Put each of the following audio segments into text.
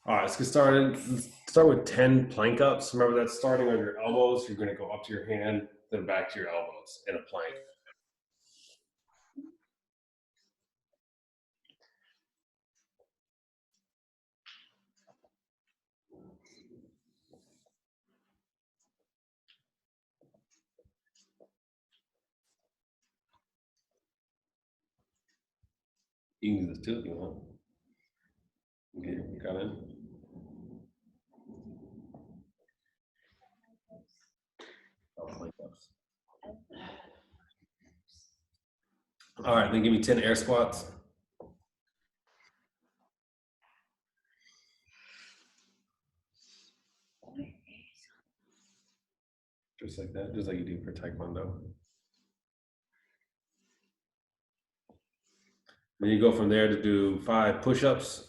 All right, let's get started. Let's start with 10 plank ups. Remember that's starting on your elbows. You're going to go up to your hand, then back to your elbows in a plank. You can do this too if you want. Okay, got in. Plank ups. All right, then give me 10 air squats. Just like that, just like you do for Taekwondo. Then you go from there to do 5 push-ups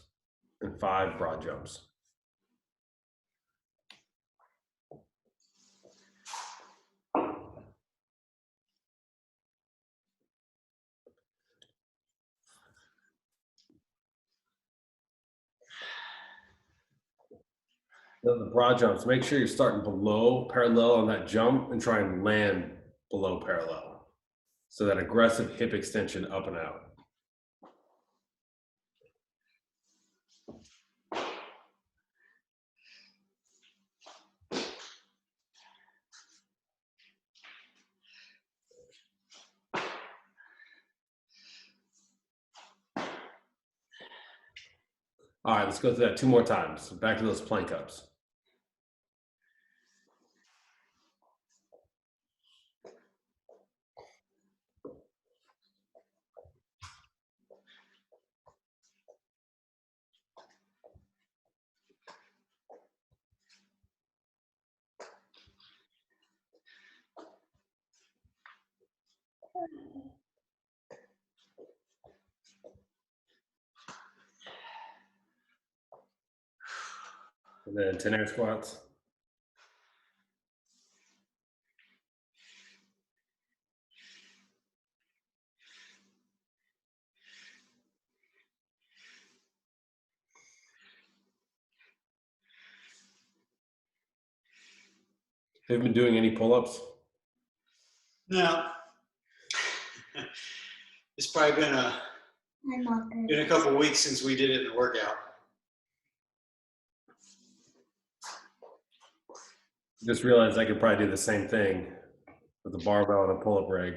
and 5 broad jumps. Then the broad jumps, make sure you're starting below parallel on that jump and try and land below parallel. So that aggressive hip extension up and out. All right, let's go through that 2 more times. Back to those plank ups. And then 10 air squats. Have you been doing any pull-ups? No. It's probably been a couple weeks since we did it in the workout. Just realized I could probably do the same thing with a barbell and a pull-up rig.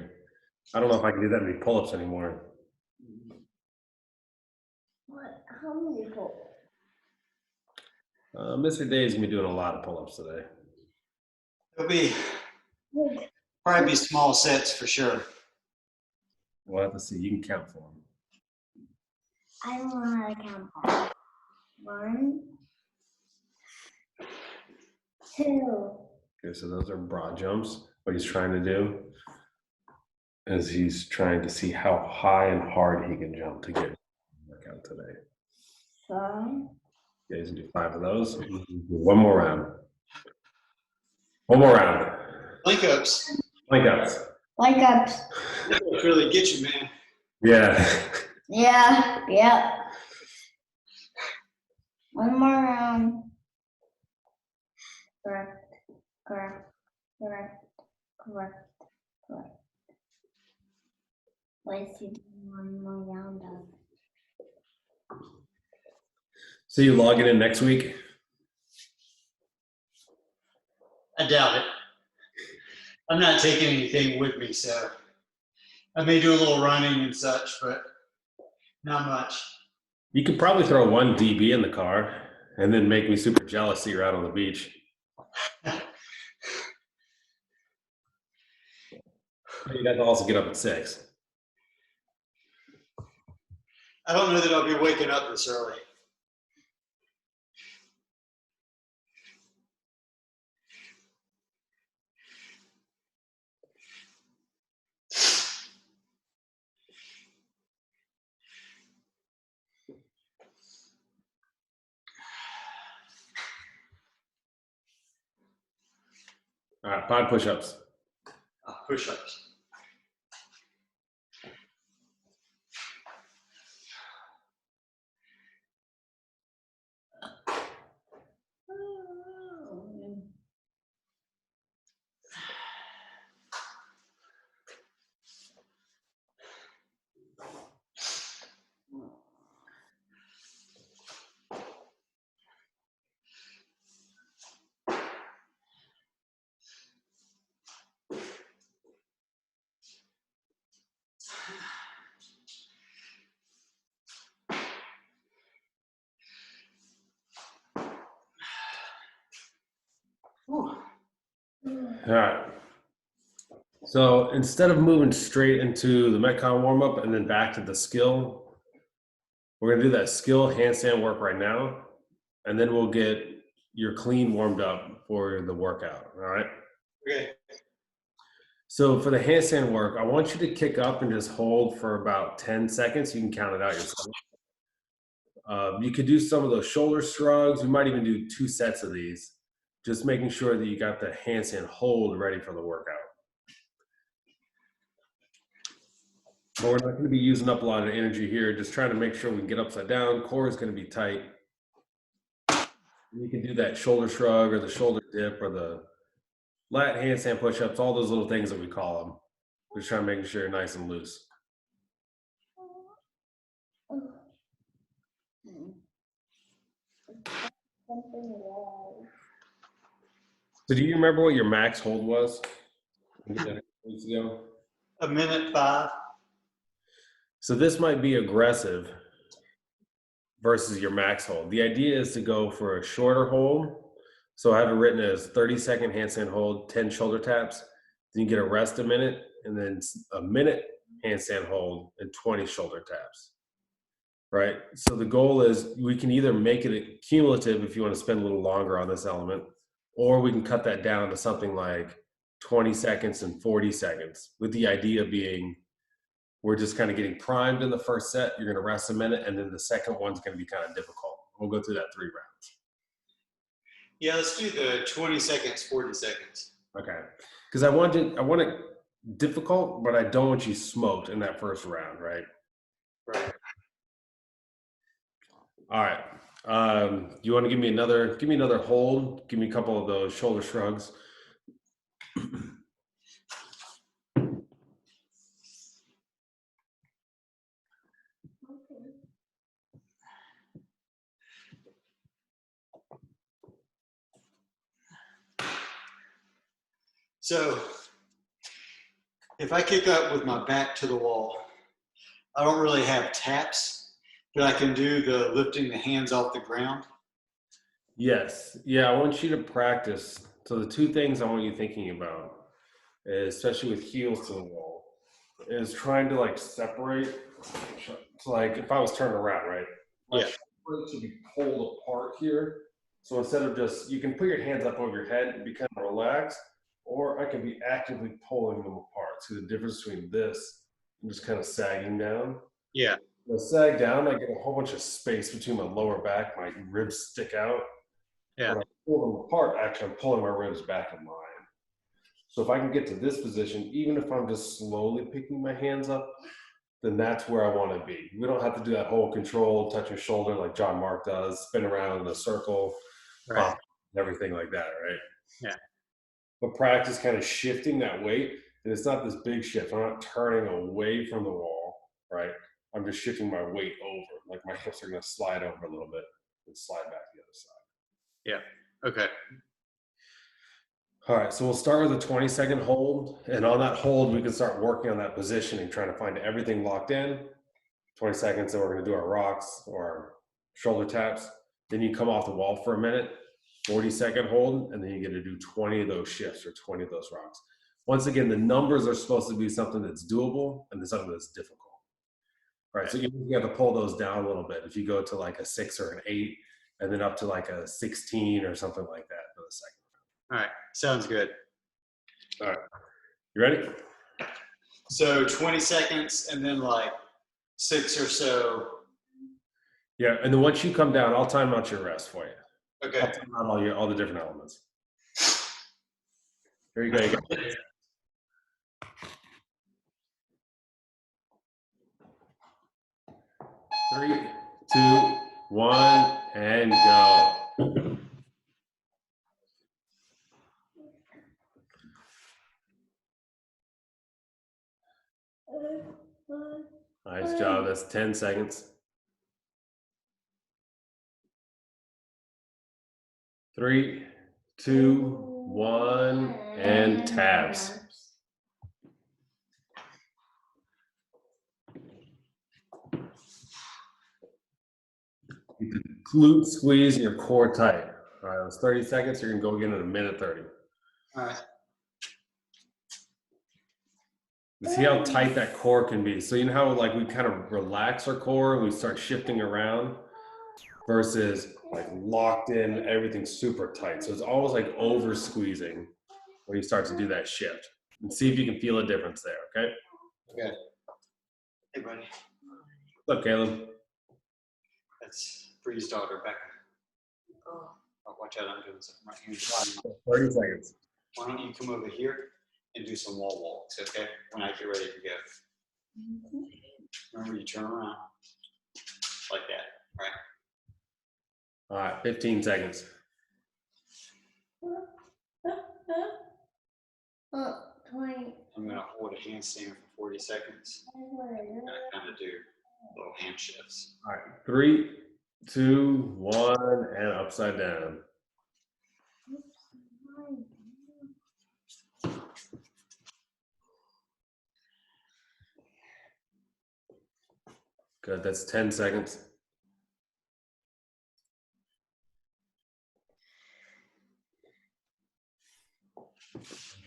I don't know if I can do that many pull-ups anymore. How many pull-ups? Mr. Dave's gonna be doing a lot of pull-ups today. It'll be probably be small sets for sure. We'll have to see. You can count for him. I don't know how to count. 1, 2. Okay, so those are broad jumps. What he's trying to do is he's trying to see how high and hard he can jump to get workout today. 5. Yeah, he's gonna do 5 of those. One more round. One more round. Plank ups. Plank ups. Plank ups. That would really get you, man. Yeah. Yeah. Yep. One more round. Correct. Correct. Correct. Correct. Correct. Let's do one more round of. So you logging in next week? I doubt it. I'm not taking anything with me, so I may do a little running and such, but not much. You could probably throw 1 DB in the car and then make me super jealous that you're out on the beach. You'd have to also get up at 6. I don't know that I'll be waking up this early. All right, 5 push-ups. Push-ups. All right. So instead of moving straight into the Metcon warm up and then back to the skill, we're going to do that skill handstand work right now. And then we'll get your clean warmed up for the workout. All right. Okay. So for the handstand work, I want you to kick up and just hold for about 10 seconds. You can count it out yourself. You could do some of those shoulder shrugs. We might even do 2 sets of these, just making sure that you got the handstand hold ready for the workout. But we're not going to be using up a lot of energy here. Just trying to make sure we can get upside down. Core is going to be tight. You can do that shoulder shrug or the shoulder dip or the lat handstand push-ups, all those little things that we call them. Just trying to make sure you're nice and loose. So do you remember what your max hold was? Weeks ago? 1:05. So this might be aggressive versus your max hold. The idea is to go for a shorter hold. So I have it written as 30-second handstand hold, 10 shoulder taps. Then you get a rest a minute, and then a minute handstand hold and 20 shoulder taps. Right? So the goal is we can either make it cumulative if you want to spend a little longer on this element, or we can cut that down to something like 20 seconds and 40 seconds, with the idea being we're just kind of getting primed in the first set. You're going to rest a minute, and then the second one's going to be kind of difficult. We'll go through that 3 rounds. Yeah, let's do the 20 seconds, 40 seconds. Okay. Because I want it difficult, but I don't want you smoked in that first round, right? Right. All right. You want to give me another hold? Give me a couple of those shoulder shrugs. So if I kick up with my back to the wall, I don't really have taps, but I can do the lifting the hands off the ground. Yes. Yeah, I want you to practice. So the 2 things I want you thinking about, especially with heels to the wall, is trying to like separate. So like if I was turned around, right? My Yeah. shoulder should be pulled apart here. So instead of just, you can put your hands up over your head and be kind of relaxed, or I can be actively pulling them apart. See the difference between this and just kind of sagging down. Yeah. When I sag down, I get a whole bunch of space between my lower back, my ribs stick out. Yeah. When I pull them apart, actually I'm pulling my ribs back in line. So if I can get to this position, even if I'm just slowly picking my hands up, then that's where I want to be. We don't have to do that whole control, touch your shoulder like John Mark does, spin around in a circle, Right. pop, everything like that, right? Yeah. But practice kind of shifting that weight, and it's not this big shift. I'm not turning away from the wall, right? I'm just shifting my weight over. Like my hips are going to slide over a little bit and slide back the other side. Yeah. Okay. All right, so we'll start with a 20-second hold, and on that hold, we can start working on that positioning, trying to find everything locked in. 20 seconds, then we're going to do our rocks or our shoulder taps. Then you come off the wall for a minute, 40-second hold, and then you get to do 20 of those shifts or 20 of those rocks. Once again, the numbers are supposed to be something that's doable and something that's difficult. Right, so you have to pull those down a little bit. If you go to like a 6 or an 8, and then up to like a 16 or something like that for the second. All right. Sounds good. All right. You ready? So 20 seconds and then like 6 or so. Yeah, and then once you come down, I'll time out your rest for you. Okay. I'll time out all the different elements. Here you go. 3, 2, 1, and go. Nice job. That's 10 seconds. 3, 2, 1, and taps. Keep the glute squeeze and your core tight. All right, that's 30 seconds. You're going to go again in a minute 30. All right. See how tight that core can be. So you know how like we kind of relax our core and we start shifting around versus like locked in, everything's super tight. So it's almost like over squeezing when you start to do that shift. And see if you can feel a difference there, okay? Okay. Hey, buddy. What's up, Caleb? That's Bree's daughter, Becca. Oh, watch out, I'm doing something right here. 30 seconds. Why don't you come over here and do some wall walks, okay? When I get ready to go. Remember, you turn around like that, right? All right, 15 seconds. 20. I'm gonna hold a handstand for 40 seconds. I'm gonna kind of do little hand shifts. All right, 3, 2, 1, and upside down. Good, that's 10 seconds.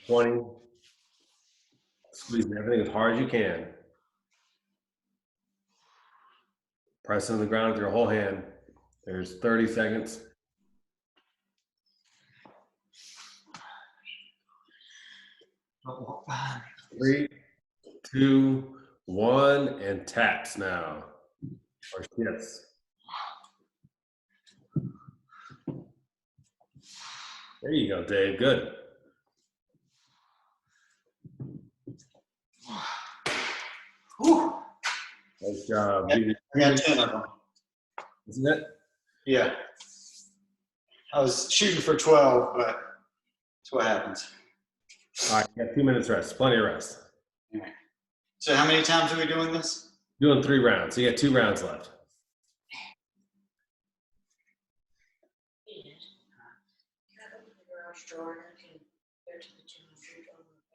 20. Squeezing everything as hard as you can. Press into the ground with your whole hand. There's 30 seconds. 3, 2, 1, and taps now. Or shifts. There you go, Dave. Good. Whew. Nice job. I got 10 of them. Isn't it? Yeah. I was shooting for 12, but that's what happens. All right, you got 2 minutes rest. Plenty of rest. All right. So how many times are we doing this? Doing 3 rounds. So you got 2 rounds left.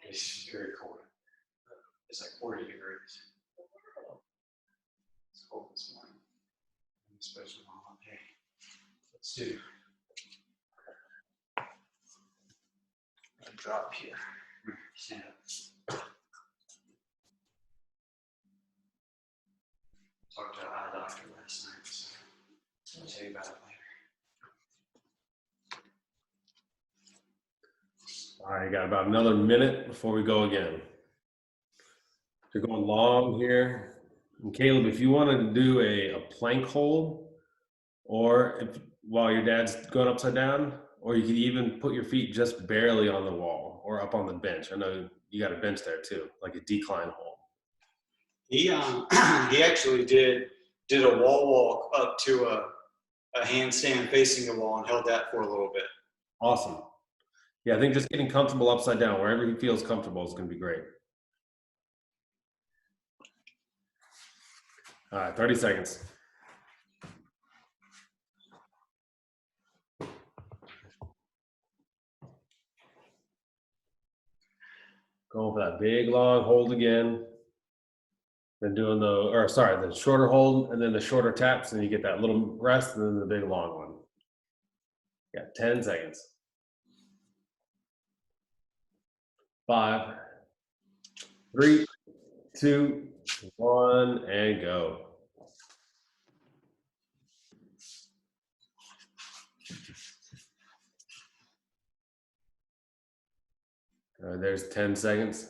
It's very cold. It's like 40 degrees. It's cold this morning, especially on a hot day. Let's do a drop here. Stand up. Talked to our eye doctor last night, so I'll tell you about it later. All right, got about another minute before we go again. You're going long here. And Caleb, if you wanted to do a plank hold, or if, while your dad's going upside down, or you could even put your feet just barely on the wall or up on the bench. I know you got a bench there too, like a decline hold. He actually did a wall walk up to a handstand facing the wall and held that for a little bit. Awesome. Yeah, I think just getting comfortable upside down, wherever he feels comfortable, is going to be great. All right, 30 seconds. Going for that big long hold again. Then doing the shorter hold and then the shorter taps, and you get that little rest and then the big long one. Yeah, 10 seconds. 5, 3, 2, 1, and go. All right, there's 10 seconds.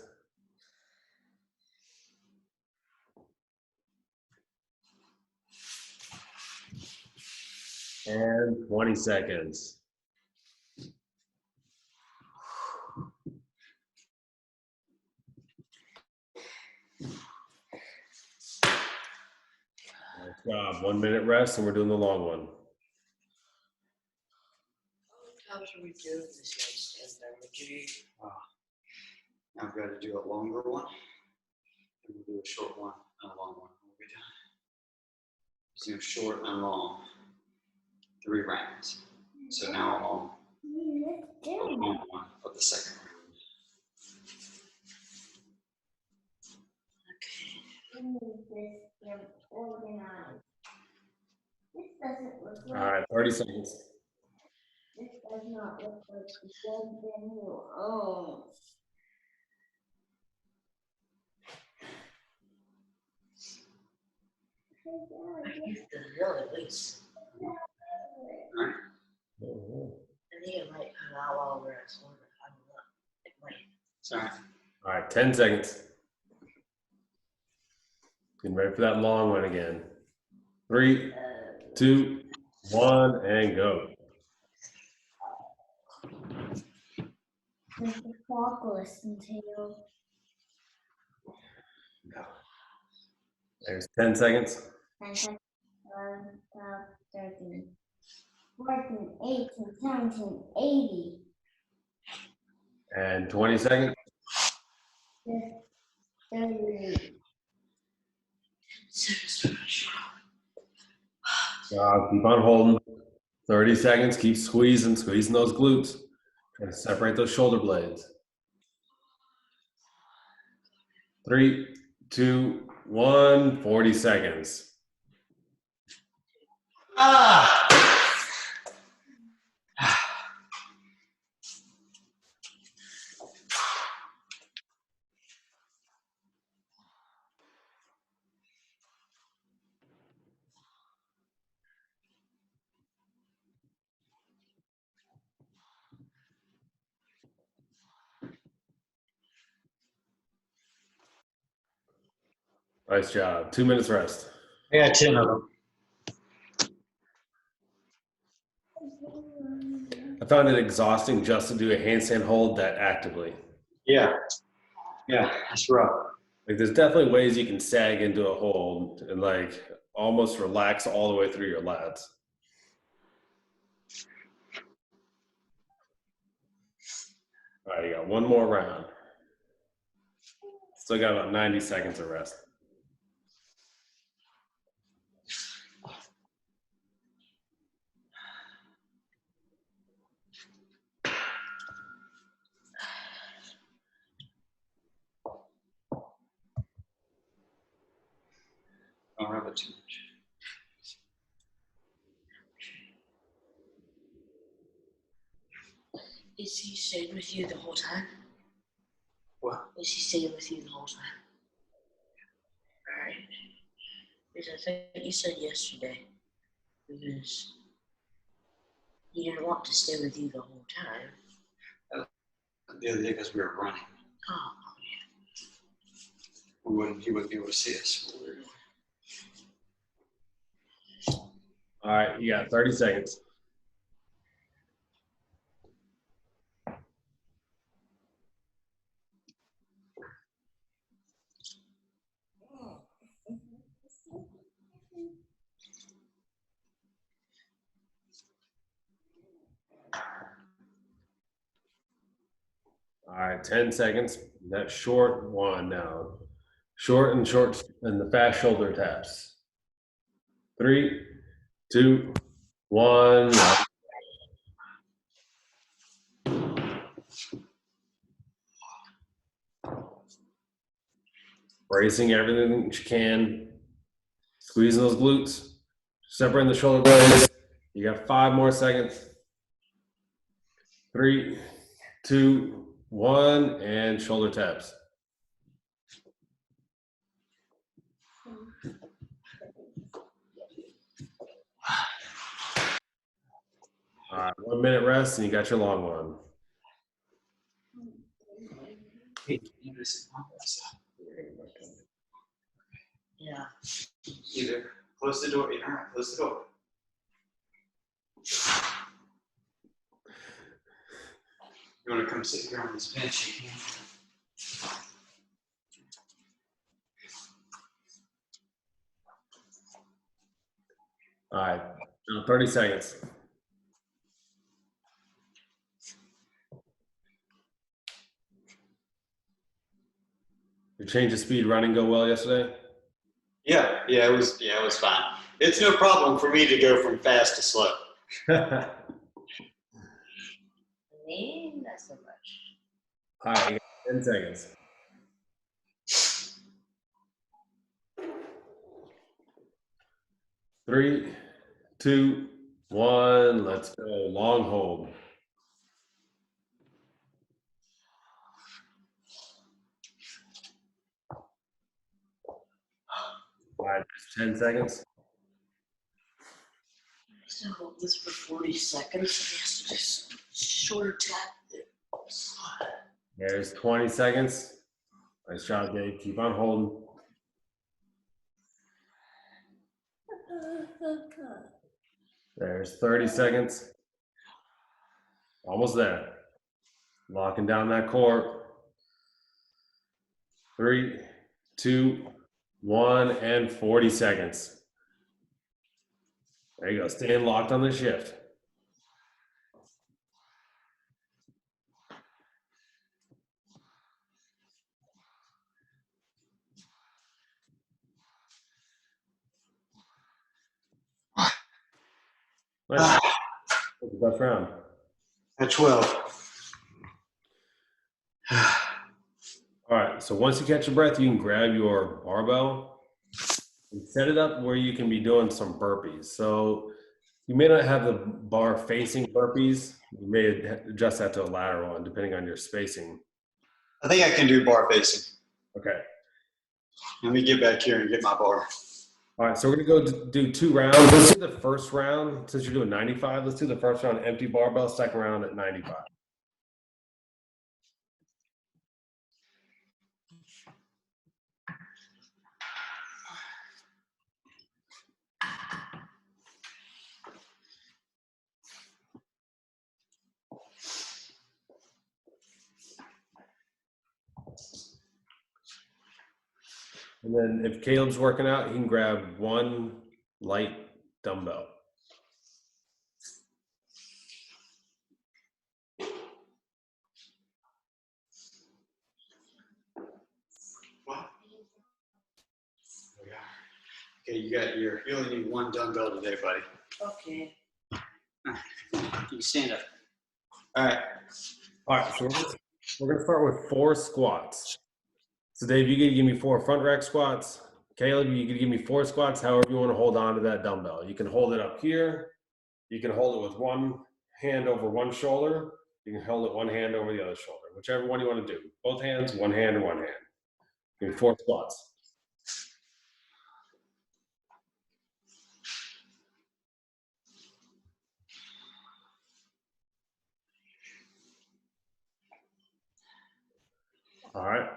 And 20 seconds. Nice job. 1 minute rest, and we're doing the long one. How should we do this handstand therapy? Now I've got to do a longer one, and we'll do a short one and a long one. We'll be done. Let's do short and long, 3 rounds. So now I'm on the long one of the second round. This doesn't look All like. right, 30 seconds. This does not look like the something you own. I used to really loose. I think it might come out while we're at school. I don't know. It might. Sorry. All right, 10 seconds. Getting ready for that long one again. 3, 2, 1, and go. Does the clock listen to you? There's 10 seconds. 10 seconds, 11, 12, 13, 14, 18, 17, 80. And 20 seconds. 30. Keep on holding. 30 seconds. Keep squeezing those glutes. Try to separate those shoulder blades. 3, 2, 1. 40 seconds. Nice job. 2 minutes rest. I got 10 of them. I found it exhausting just to do a handstand hold that actively. Yeah. Yeah, that's rough. Like, there's definitely ways you can sag into a hold and like almost relax all the way through your lats. All right, you got one more round. Still got about 90 seconds of rest. Don't rub it too much. Is he staying with you the whole time? What? Is he staying with you the whole time? Alright. Because I think you said yesterday, because he didn't want to stay with you the whole time. The other day because we were running. Oh, He wouldn't be able to see us. All right, you got 30 seconds. All right, 10 seconds. That short one now. Short and the fast shoulder taps. 3, 2, 1. Bracing everything that you can. Squeezing those glutes. Separating the shoulder blades. You got 5 more seconds. 3, 2, 1, and shoulder taps. All right, 1 minute rest, and you got your long one. Hey, you listen. yeah. Either close the door. All right, close the door. You want to come sit here on this bench? You can. All right, 30 seconds. Your change of speed running go well yesterday? Yeah, it was fine. It's no problem for me to go from fast to slow. Me, not so much. All right, you got 10 seconds. Three, 2, 1. Let's go. Long hold. All right, 10 seconds. So hold this for 40 seconds. Yes, just shorter tap. There's 20 seconds. Nice job, Dave. Keep on holding. There's 30 seconds. Almost there. Locking down that core. 3, 2, 1, and 40 seconds. There you go. Staying locked on the shift. Nice. That's the best round. At 12. All right. So once you catch your breath, you can grab your barbell and set it up where you can be doing some burpees. So you may not have the bar facing burpees. You may adjust that to a lateral one, depending on your spacing. I think I can do bar facing. Okay. Let me get back here and get my bar. All right, so we're gonna go do 2 rounds. Let's do the first round, since you're doing 95, let's do the first round empty barbell, second round at 95. And then if Caleb's working out, he can grab 1 light dumbbell. What? Okay, you only need 1 dumbbell today, buddy. Okay. You can stand up. All right. All right, so we're gonna start with 4 squats. So Dave, you can give me 4 front rack squats. Caleb, you can give me 4 squats, however you want to hold on to that dumbbell. You can hold it up here. You can hold it with 1 hand over 1 shoulder. You can hold it 1 hand over the other shoulder, whichever one you want to do. Both hands, 1 hand, and 1 hand. Give me 4 squats. All right.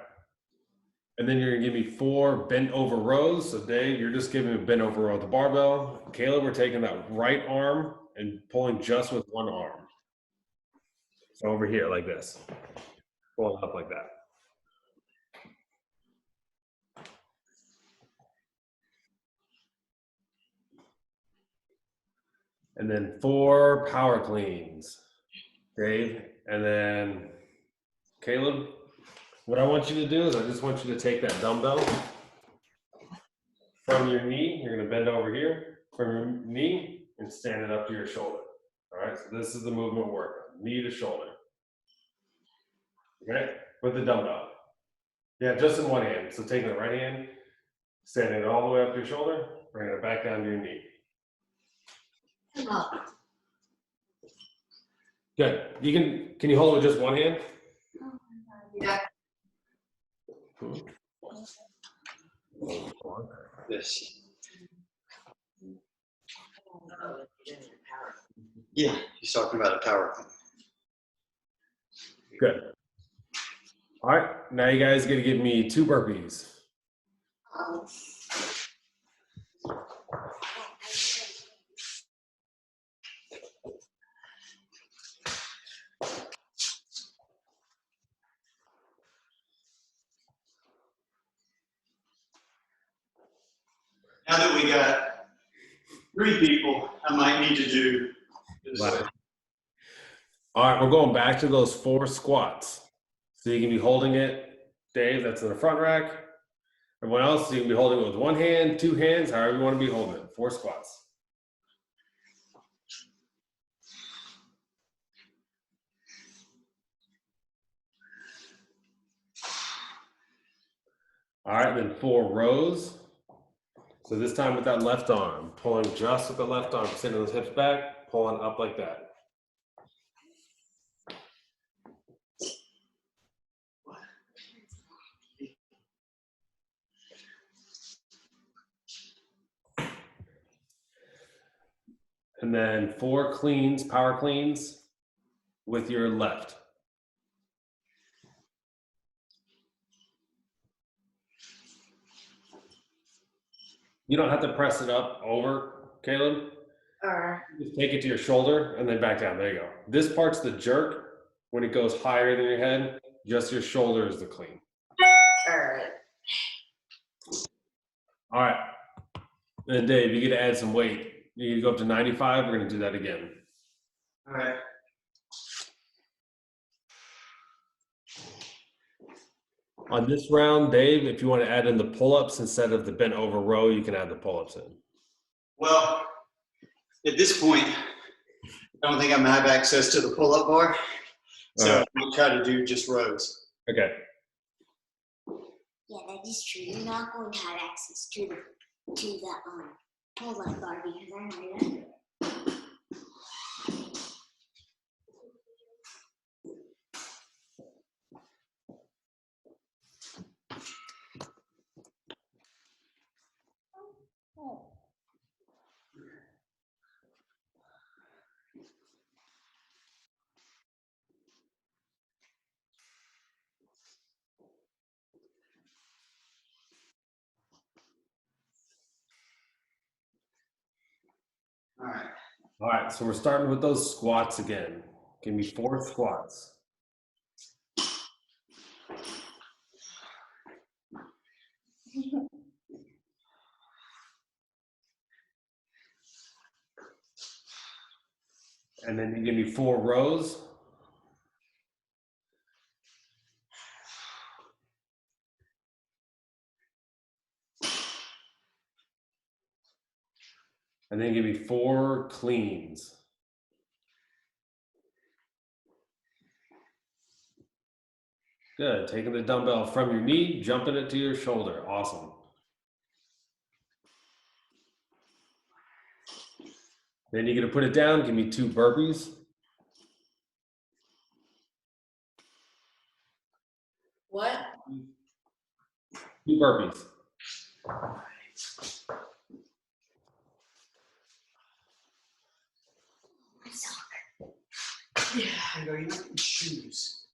And then you're gonna give me 4 bent over rows. So Dave, you're just giving me a bent over row with the barbell. Caleb, we're taking that right arm and pulling just with 1 arm. So over here, like this. Pull it up like that. And then 4 power cleans, Dave. And then Caleb, what I want you to do is I just want you to take that dumbbell from your knee. You're gonna bend over here from your knee and stand it up to your shoulder. All right, so this is the movement work, knee to shoulder. Okay, with the dumbbell. Yeah, just in 1 hand. So taking the right hand, standing it all the way up to your shoulder, bringing it back down to your knee. Good. Can you hold it with just 1 hand? Yeah. This. Yeah, he's talking about a power clean. Good. All right, now you guys got to give me 2 burpees. Now that we got 3 people, I might need to do this. All right, we're going back to those 4 squats. So you can be holding it, Dave, that's in the front rack. Everyone else, you can be holding it with 1 hand, 2 hands, however you want to be holding it. 4 squats. All right, then 4 rows. So this time with that left arm, pulling just with the left arm, sitting those hips back, pulling up like that. And then 4 cleans, power cleans with your left. You don't have to press it up over, Caleb. Just take it to your shoulder and then back down. There you go. This part's the jerk. When it goes higher than your head, just your shoulder is the clean. All right. All right. And Dave, you get to add some weight. You need to go up to 95. We're going to do that again. All right. On this round, Dave, if you want to add in the pull-ups instead of the bent over row, you can add the pull-ups in. Well, at this point, I don't think I'm gonna have access to the pull-up bar, so I'll try to do just rows. Okay. Yeah, that is true. You're not going to have access to the pull-up bar because I'm right under it. Oh. All right. All right, so we're starting with those squats again. Give me 4 squats. And then you give me 4 rows. And then give me 4 cleans. Good. Taking the dumbbell from your knee, jumping it to your shoulder. Awesome. Then you're going to put it down. Give me 2 burpees. What? 2 burpees. Yeah, I go, you're not in shoes.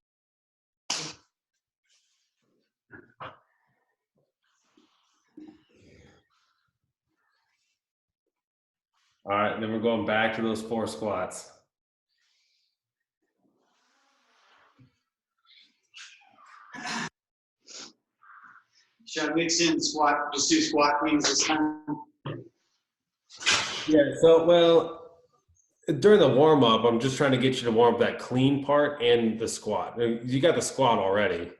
All right, then we're going back to those 4 squats. Should I mix in squat, just do squat cleans this time? Yeah, so, well, during the warm-up, I'm just trying to get you to warm up that clean part and the squat. You got the squat already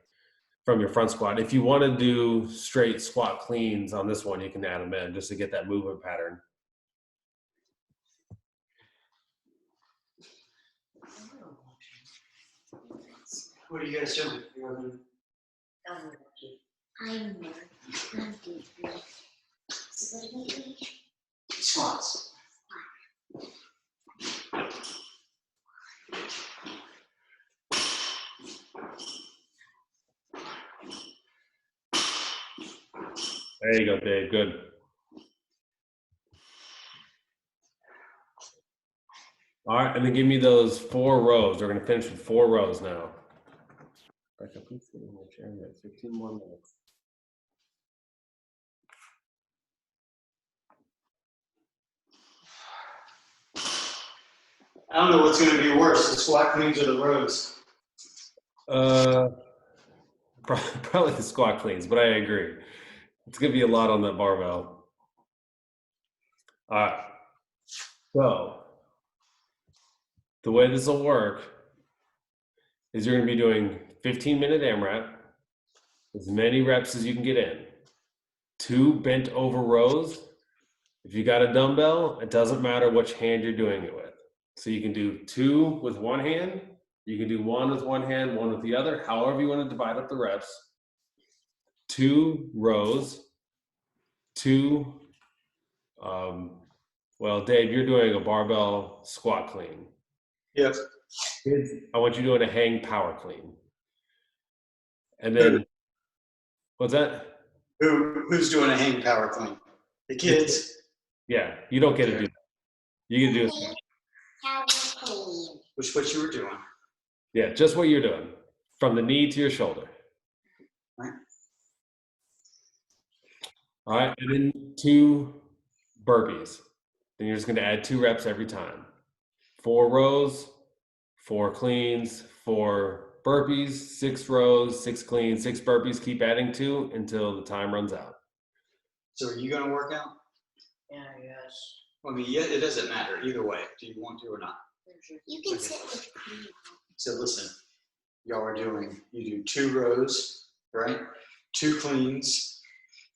from your front squat. If you want to do straight squat cleans on this one, you can add them in just to get that movement pattern. What are you guys doing? I'm not deeply. So what do we do? Squats. There you go, Dave. Good. All right, and then give me those 4 rows. We're going to finish with 4 rows now. Back up, please. In my chair. We got 15 more minutes. I don't know what's going to be worse, the squat cleans or the rows. Probably the squat cleans, but I agree. It's going to be a lot on that barbell. All right. So the way this will work is you're going to be doing 15-minute AMRAP, as many reps as you can get in. 2 bent over rows. If you got a dumbbell, it doesn't matter which hand you're doing it with. So you can do 2 with one hand. You can do 1 with one hand, 1 with the other, however you want to divide up the reps. 2 rows, 2, well, Dave, you're doing a barbell squat clean. Yep. Kids, I want you doing a hang power clean. And then, what's that? Who's doing a hang power clean? The kids. Yeah, you don't get to do that. You can do it. How clean. Which what you were doing. Yeah, just what you're doing. From the knee to your shoulder. Right. All right, and then 2 burpees. Then you're just going to add 2 reps every time. 4 rows, 4 cleans, 4 burpees, 6 rows, 6 cleans, 6 burpees. Keep adding 2 until the time runs out. So are you going to work out? Yeah, yes. I mean, yeah, it doesn't matter either way. Do you want to or not? You can sit with me. So listen, y'all are doing, you do 2 rows, right? 2 cleans,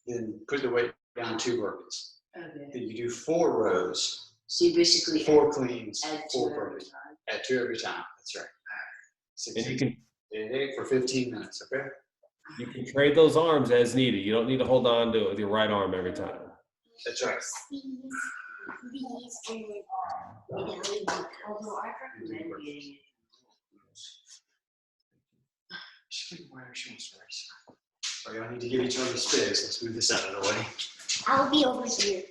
then put the weight down, 2 burpees. Okay. Then you do 4 rows, So you basically 4 cleans, add 4 2 every burpees. time. Add 2 every time. That's right. 6, And 8 for 15 minutes, okay? you can trade those arms as needed. You don't need to hold on to it with your right arm every time. That's right. These, and then Although I recommend getting it. She can wear she wants to race. So y'all need to give each other space. Let's move this out of the way. I'll be over here.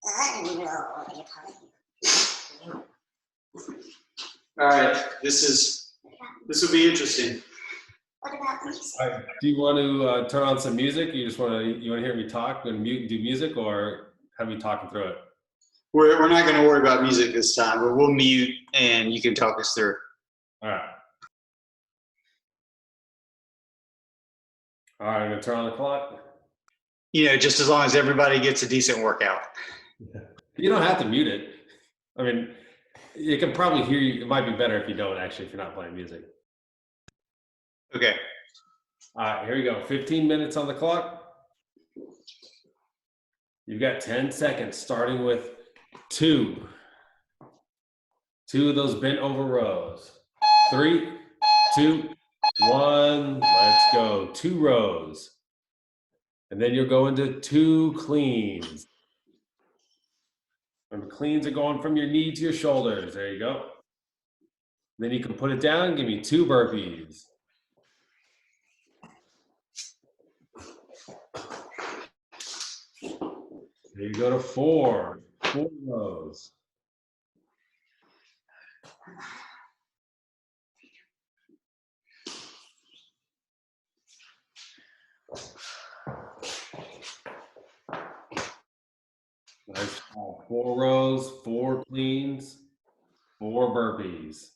I don't know. All right, this will be interesting. What about music? All right, do you want to turn on some music? You want to hear me talk and mute and do music, or have me talking through it? We're not going to worry about music this time, but we'll mute and you can talk us through. All right. All right, I'm going to turn on the clock. You know, just as long as everybody gets a decent workout. You don't have to mute it. I mean, it can probably hear you. It might be better if you don't, actually, if you're not playing music. Okay. All right, here we go. 15 minutes on the clock. You've got 10 seconds, starting with 2. 2 of those bent over rows. 3, 2, 1. Let's go. 2 rows. And then you'll go into 2 cleans. And the cleans are going from your knee to your shoulders. There you go. Then you can put it down. Give me 2 burpees. There you go to 4 rows. Nice job. 4 rows, 4 cleans, 4 burpees.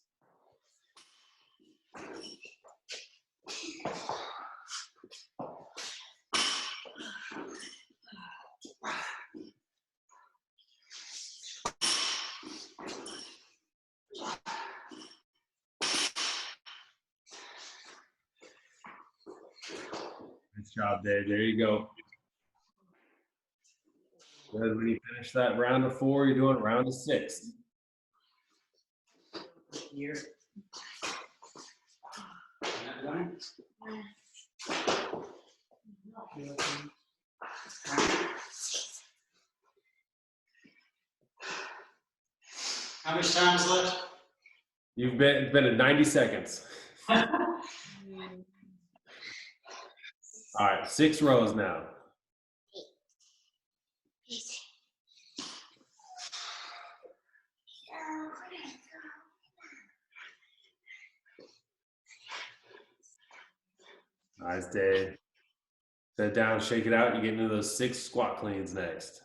Nice job, Dave. There you go. Good. When you finish that round of 4, you're doing round of 6. Here. How much time is left? It's been at 90 seconds. All right, 6 rows now. Nice, Dave. Set it down, shake it out. You get into those 6 squat cleans next.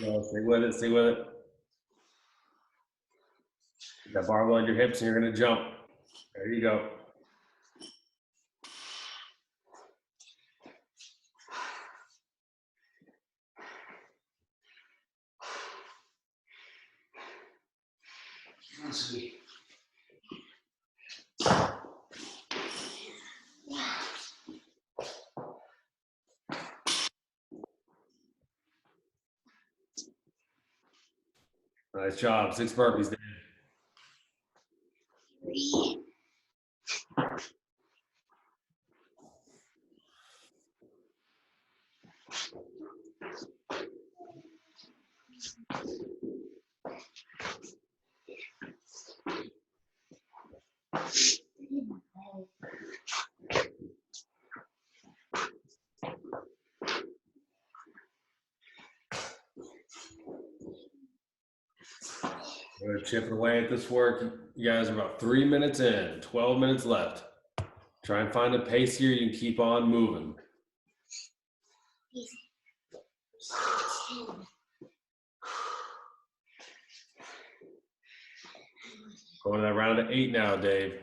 No, stay with it, stay with it. Get that barbell on your hips and you're gonna jump. There you go. Nice job. 6 burpees, Dave. 3, We're chipping away at this work. You guys are about 3 minutes in, 12 minutes left. Try and find a pace here. You can keep on moving. Going to that round of 8 now, Dave.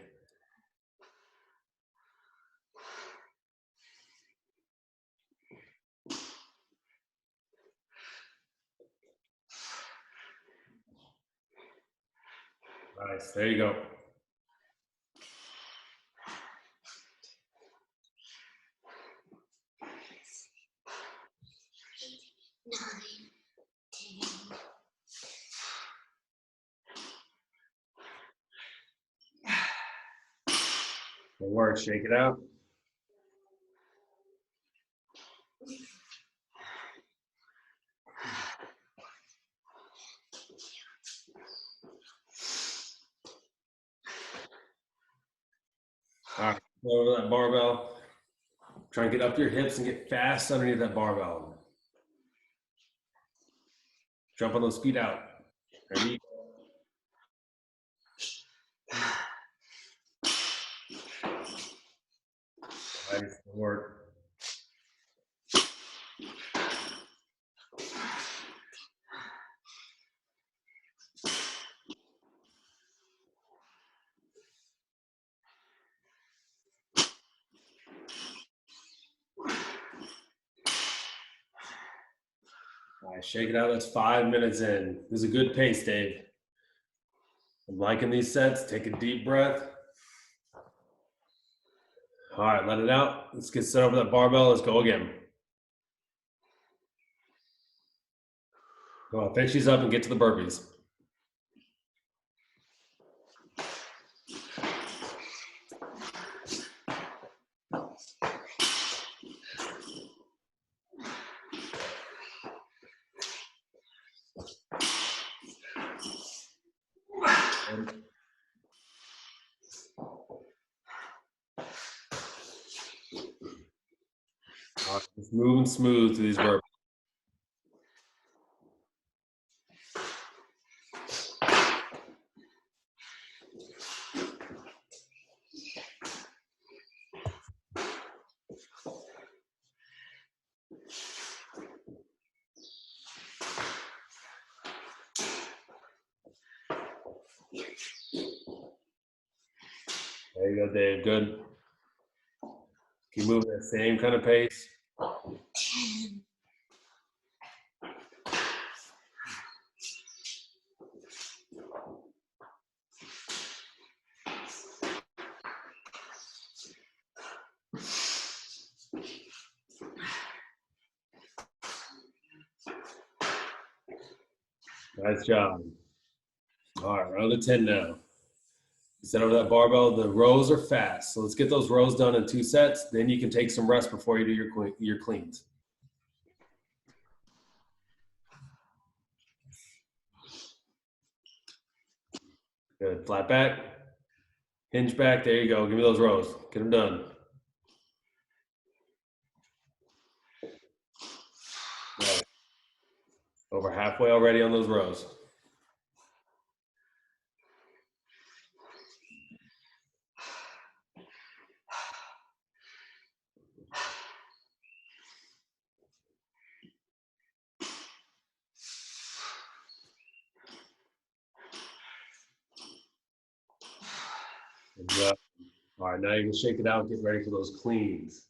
Nice. There you go. Good work. Shake it out. All right. Over that barbell. Try and get up to your hips and get fast underneath that barbell. Jump on those feet out. Ready? Nice work. All right, shake it out. That's 5 minutes in. This is a good pace, Dave. I'm liking these sets. Take a deep breath. All right, let it out. Let's get set over that barbell. Let's go again. Come on, finish these up and get to the burpees. Just moving smooth through these burpees. There you go, Dave. Good. Keep moving that same kind of pace. Nice job. All right, round of 10 now. Set over that barbell. The rows are fast, so let's get those rows done in 2 sets. Then you can take some rest before you do your cleans. Good. Flat back, hinge back. There you go. Give me those rows. Get them done. Right. Over halfway already on those rows. Good job. All right, now you can shake it out. Get ready for those cleans.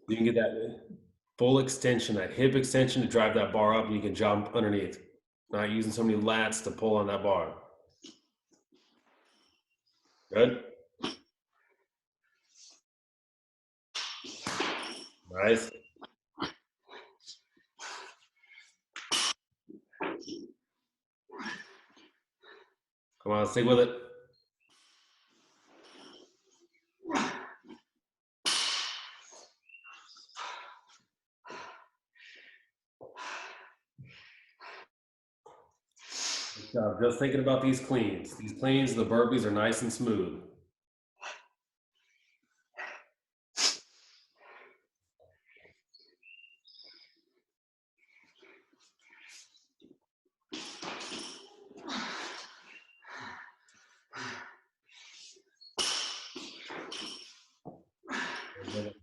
You can get that full extension, that hip extension to drive that bar up, and you can jump underneath. Not using so many lats to pull on that bar. Good. Nice. Come on, stick with it. job. Just thinking about these cleans. These cleans, the burpees are nice and smooth.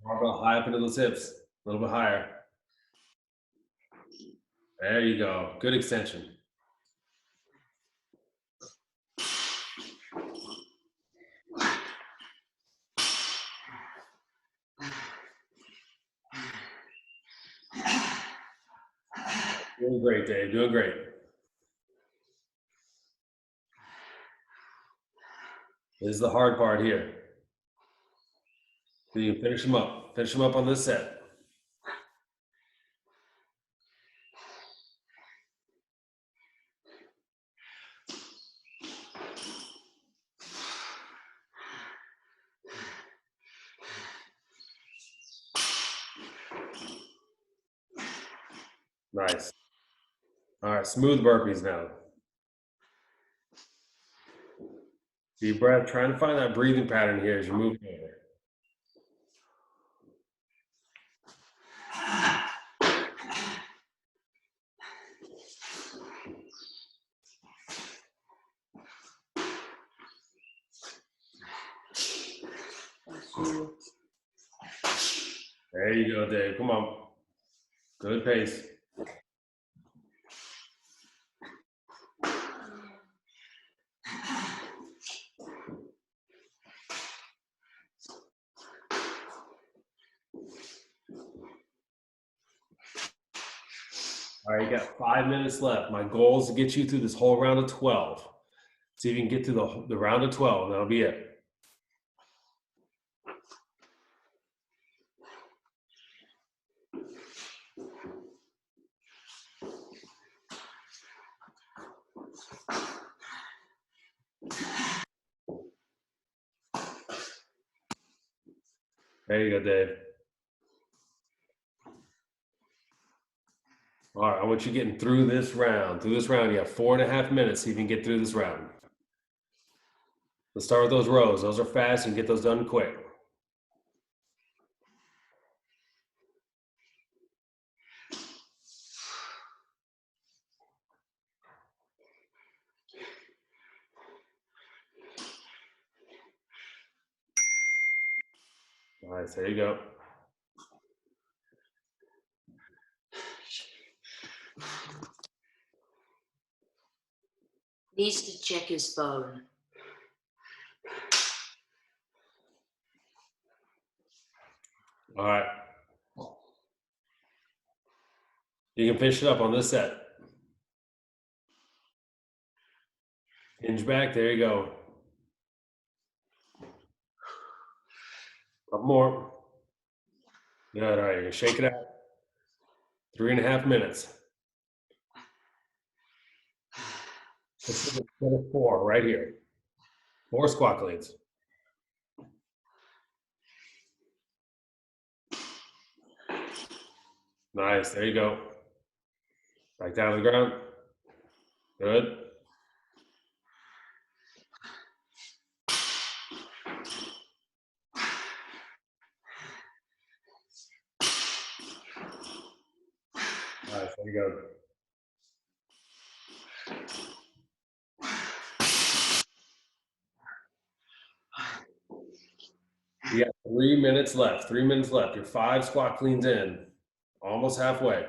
Barbell high up into those hips, a little bit higher. There you go. Good extension. Doing great, Dave. Doing great. This is the hard part here. So you finish them up. Finish them up on this set. Nice. All right, smooth burpees now. Deep breath. Trying to find that breathing pattern here as you're moving over. There you go, Dave. Come on. Good pace. All right, you got 5 minutes left. My goal is to get you through this whole round of 12. See if you can get through the round of 12. That'll be it. There you go, Dave. All right, I want you getting through this round. Through this round, you have 4.5 minutes. See if you can get through this round. Let's start with those rows. Those are fast. You can get those done quick. All right, so there you go. Needs to check his phone. All right. You can finish it up on this set. Hinge back. There you go. Couple more. Good. All right, you're gonna shake it out. 3.5 minutes. Let's do it 4 right here. 4 squat cleans. Nice. There you go. Back down to the ground. Good. Nice. There you go. You got 3 minutes left. 3 minutes left. You're 5 squat cleans in. Almost halfway.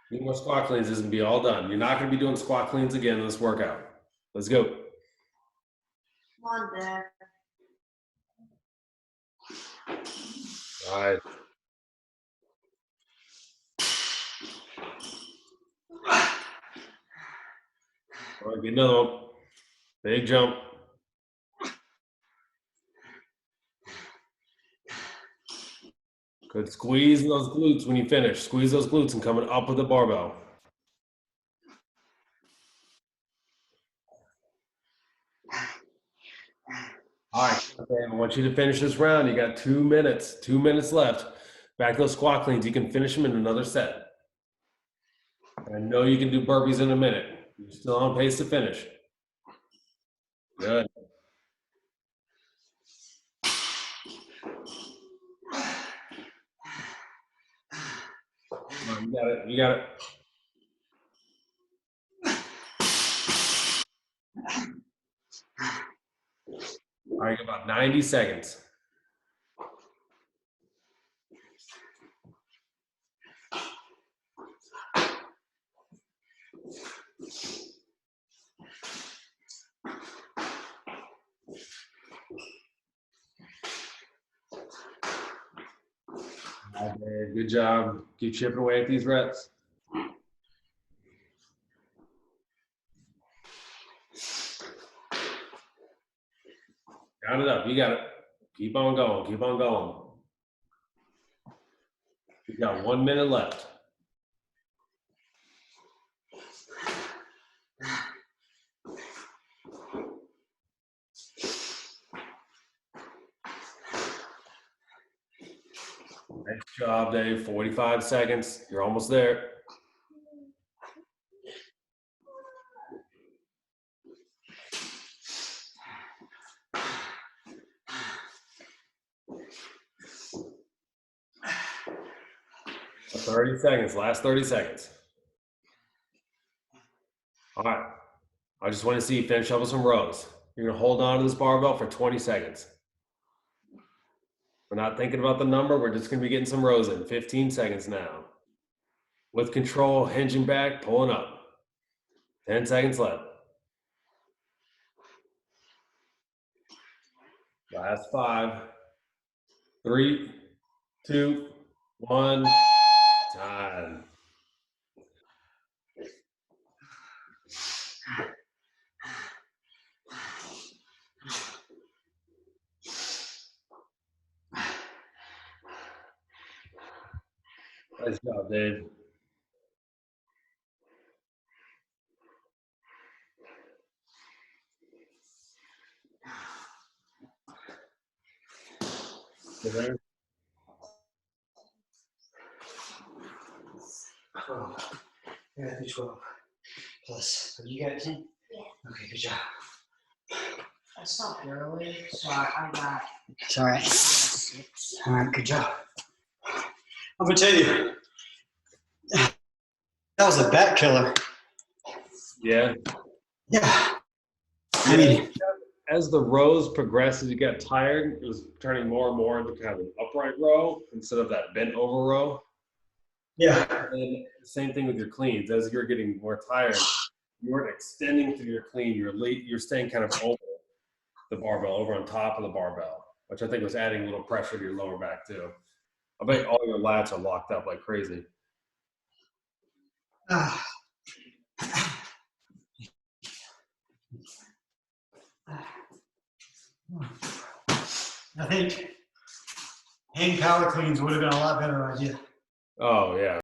2 more squat cleans is gonna be all done. You're not gonna be doing squat cleans again in this workout. Let's go. Come on, Dad. All right. All right, get another one. Big jump. Good. Squeeze those glutes when you finish. Squeeze those glutes and coming up with the barbell. All right, okay, I want you to finish this round. You got 2 minutes. 2 minutes left. Back those squat cleans. You can finish them in another set. I know you can do burpees in a minute. You're still on pace to finish. Good. Come on, you got it. You got it. All right, about 90 seconds. All right, Dave, good job. Keep chipping away at these reps. Count it up. You got it. Keep on going. Keep on going. You got 1 minute left. Nice job, Dave. 45 seconds. You're almost there. $30 seconds. Last 30 seconds. All right. I just want to see you finish up with some rows. You're going to hold on to this barbell for 20 seconds. We're not thinking about the number. We're just going to be getting some rows in. 15 seconds now. With control, hinging back, pulling up. 10 seconds left. Last 5, 3, 2, 1. Time. Nice job, Dave. You there? 12. I got to do 12. Plus, you got 10? Yeah. Okay, good job. I stopped early, so I got It's all right. 6. All right, good job. I'm gonna tell you, that was a back killer. Yeah. Yeah. I mean, As the rows progressed, as you got tired, it was turning more and more into kind of an upright row instead of that bent over row. yeah. And same thing with your cleans. As you're getting more tired, you weren't extending through your clean. You're staying kind of over the barbell, over on top of the barbell, which I think was adding a little pressure to your lower back too. I bet all your lats are locked up like crazy. I think hang power cleans would have been a lot better idea. Oh yeah.